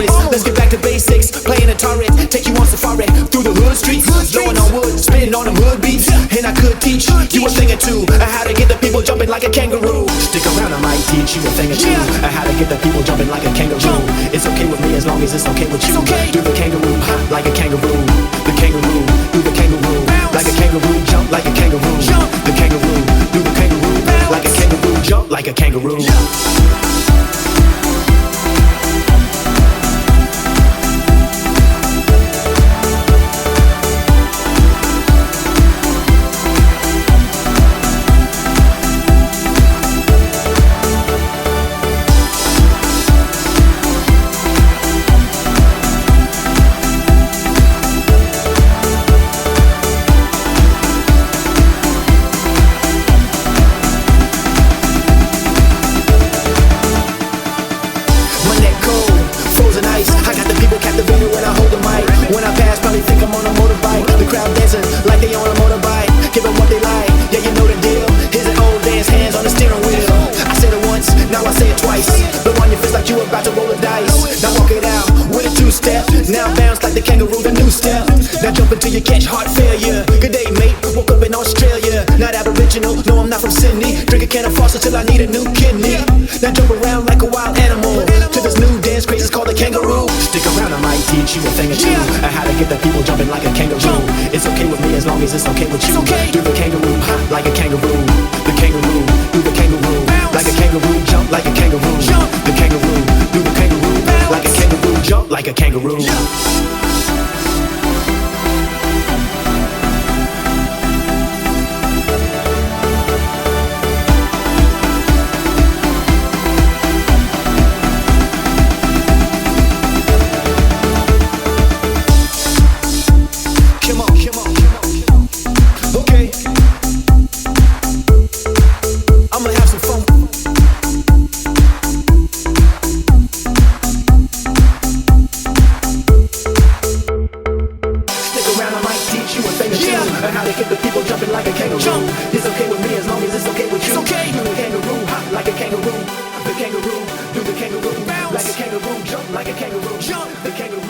promise. Let's get back to basics. Playing a turret, take you on safari through the hood streets, blowing on wood, spitting on them hood beats. And I could teach you a thing or two, how to get the people jumping like a kangaroo. Stick around, I might teach you a thing or two, how to get the people jumping like a kangaroo. It's okay with me as long as it's okay with you. Do the kangaroo, like a kangaroo. The kangaroo, do the kangaroo, like a kangaroo. Jump like a kangaroo. The kangaroo, do the kangaroo, like a kangaroo. Jump like a kangaroo. I got the people captivated when I hold the mic. When I pass, probably think I'm on a motorbike. The crowd dancing like they on a motorbike. Give them what they like, yeah, you know the deal. Here's an old dance, hands on the steering wheel. I said it once, now I say it twice. Blow on your fist like you about to roll the dice. Now walk it out with a two-step. Now bounce like the kangaroo, the new step. Now jump until you catch heart failure. Good day, mate, woke up in Australia. Not Aboriginal, no, I'm not from Sydney. Drink a can of Foster till I need a new kidney. Now jump around like a wild animal to this new dance craze, it's called the kangaroo. Stick around, I might teach you a thing or two, how to get the people jumping like a kangaroo. It's okay with me as long as it's okay with you. Do the kangaroo, like a kangaroo. The kangaroo, do the kangaroo, like a kangaroo. Jump like a kangaroo. The kangaroo, do the kangaroo, like a kangaroo. Jump like a kangaroo. Okay, I'm gonna have some fun. Stick around, I might teach you a thing or two, how to get the people jumping like a kangaroo. It's okay with me as long as it's okay with you. Do the kangaroo, hop like a kangaroo. The kangaroo, do the kangaroo, like a kangaroo. Jump like a kangaroo. The kangaroo.